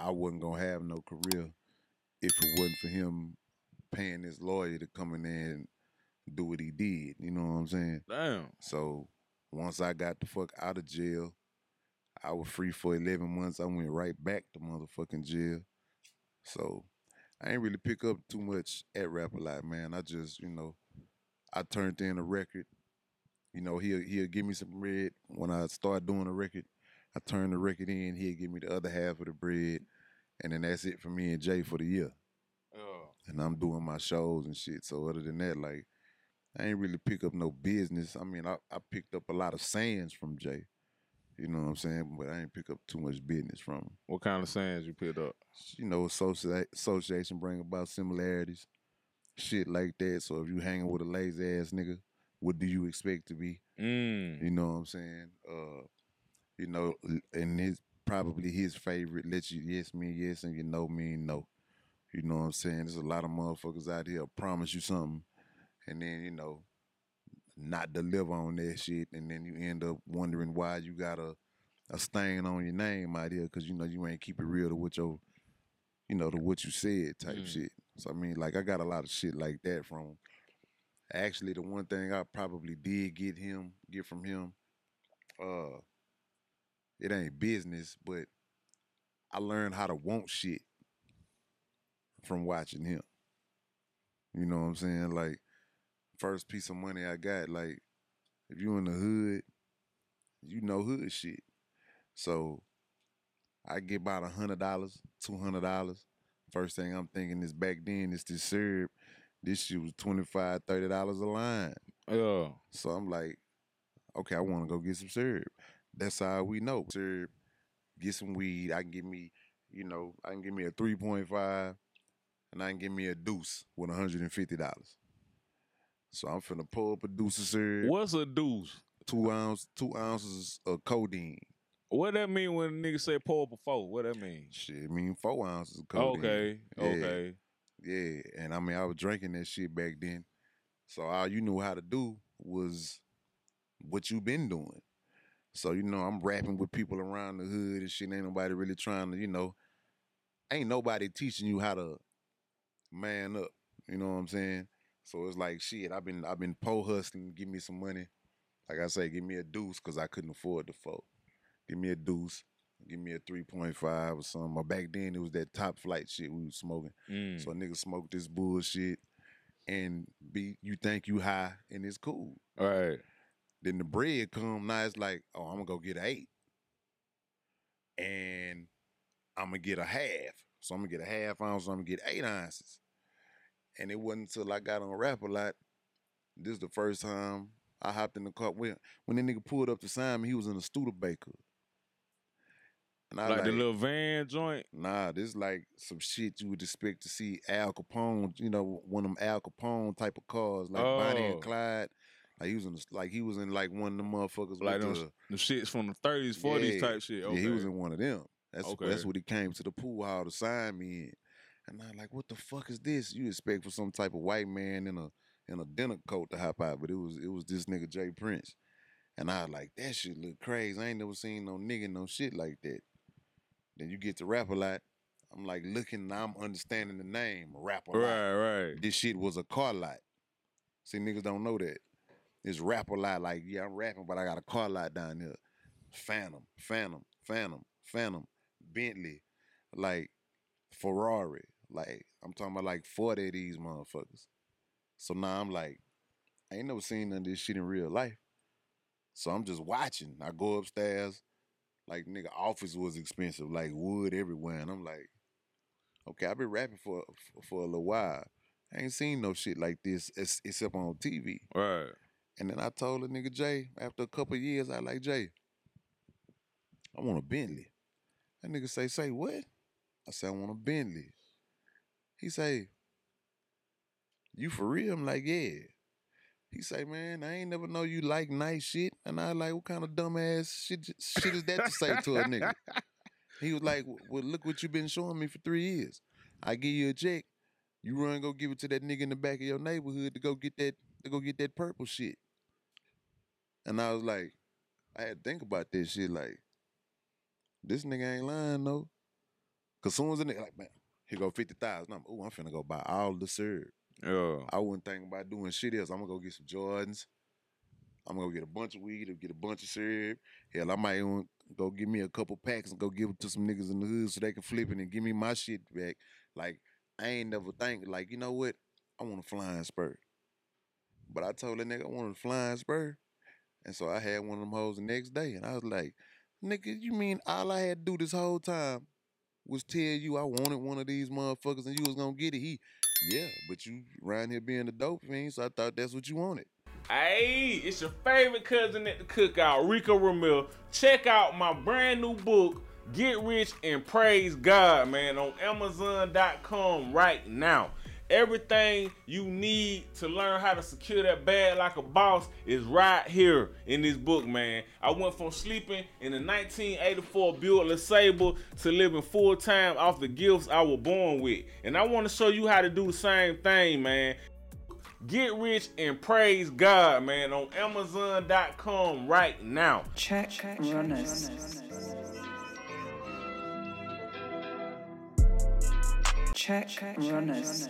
I wasn't gonna have no career if it wasn't for him paying his lawyer to come in there and do what he did. You know what I'm saying? Damn. So once I got the fuck out of jail, I was free for 11 months. I went right back to motherfucking jail. So I ain't really pick up too much at Rap a Lot, man. I just, I turned in a record. He'll give me some bread when I start doing a record. I turn the record in. He'll give me the other half of the bread, and then that's it for me and Jay for the year. Oh. And I'm doing my shows and shit. So other than that, like, I ain't really pick up no business. I mean, I picked up a lot of sayings from Jay. You know what I'm saying? But I ain't pick up too much business from him. What kind of sayings you picked up? Association bring about similarities, shit like that. So if you hanging with a lazy ass nigga, what do you expect to be? You know what I'm saying? And his probably his favorite, let you yes mean yes and you know mean no. You know what I'm saying? There's a lot of motherfuckers out here promise you something and then, not deliver on that shit, and then you end up wondering why you got a stain on your name out here because you ain't keep it real to what to what you said type shit. So I mean, like I got a lot of shit like that from him. Actually, the one thing I probably did get from him, it ain't business, but I learned how to want shit from watching him. You know what I'm saying? Like, first piece of money I got, like, if you in the hood, you know hood shit. So I get about $100, $200. First thing I'm thinking is back then is this syrup. This shit was $25, $30 a line. Yeah. So I'm like, okay, I want to go get some syrup. That's how we know. Syrup, get some weed. I can give me a 3.5 and I can give me a deuce with $150. So I'm finna pull up a deuce of syrup. What's a deuce? 2 ounces of codeine. What that mean when a nigga say pour up a four? What that mean? Shit, I mean 4 ounces of codeine. Okay. Yeah, and I mean I was drinking that shit back then. So all you knew how to do was what you been doing. So, I'm rapping with people around the hood and shit. Ain't nobody really trying to, ain't nobody teaching you how to man up. You know what I'm saying? So it's like shit, I've been pole hustling, give me some money. Like I say, give me a deuce because I couldn't afford the four. Give me a deuce, give me a 3.5 or something. But back then it was that top flight shit we was smoking. So a nigga smoked this bullshit and you think you high and it's cool. All right. Then the bread come, now it's like, oh, I'm gonna go get an 8. And I'm gonna get a half. So I'm gonna get a half ounce, so I'm gonna get 8 ounces. And it wasn't until I got on Rap a Lot, this is the first time I hopped in the car. When that nigga pulled up to sign me, he was in a Studebaker. And I Like the little van joint? Nah, this like some shit you would expect to see Al Capone, one of them Al Capone type of cars, like Bonnie and Clyde. Like he was in like one of them motherfuckers like with the shits from the 30s, 40s type shit. Okay. Yeah, he was in one of them. That's Okay. what he came to the pool hall to sign me in. And I'm like, what the fuck is this? You expect for some type of white man in a dinner coat to hop out, but it was this nigga J.Prince. And I was like, that shit look crazy. I ain't never seen no nigga no shit like that. Then you get to Rap a Lot. I'm like looking, now I'm understanding the name, Rap a Lot. Right. This shit was a car lot. See, niggas don't know that. It's Rap a Lot, like, yeah, I'm rapping, but I got a car lot down here. Phantom, Bentley, like Ferrari. Like, I'm talking about like 40 of these motherfuckers. So now I'm like, I ain't never seen none of this shit in real life. So I'm just watching. I go upstairs, like, nigga, office was expensive, like wood everywhere. And I'm like, okay, I've been rapping for a little while. I ain't seen no shit like this except on TV. Right. And then I told the nigga Jay, after a couple of years, I like, Jay, I want a Bentley. That nigga say what? I said, I want a Bentley. He say, you for real? I'm like, yeah. He say, man, I ain't never know you like nice shit. And I like, what kind of dumbass shit is that to say to a nigga? He was like, well, look what you been showing me for 3 years. I give you a check, you run go give it to that nigga in the back of your neighborhood to go get that purple shit. And I was like, I had to think about this shit like, this nigga ain't lying though. Cause soon as a nigga like, man, here go 50,000. I'm finna go buy all the syrup. Yeah. I wouldn't think about doing shit else. I'm gonna go get some Jordans. I'm gonna go get a bunch of weed or get a bunch of syrup. Hell, I might even go get me a couple packs and go give it to some niggas in the hood so they can flip it and give me my shit back. Like, I ain't never think, like, you know what? I want a flying spur. But I told that nigga I wanted a flying spur. And so I had one of them hoes the next day. And I was like, nigga, you mean all I had to do this whole time was tell you I wanted one of these motherfuckers and you was gonna get it? Yeah, but you around here being a dope fiend, so I thought that's what you wanted. Hey, it's your favorite cousin at the cookout, Rico Ramil. Check out my brand new book, Get Rich and Praise God, man, on Amazon.com right now. Everything you need to learn how to secure that bag like a boss is right here in this book, man. I went from sleeping in a 1984 Buick LeSabre to living full-time off the gifts I was born with. And I want to show you how to do the same thing, man. Get Rich and Praise God, man, on Amazon.com right now. Check runners. Check runners.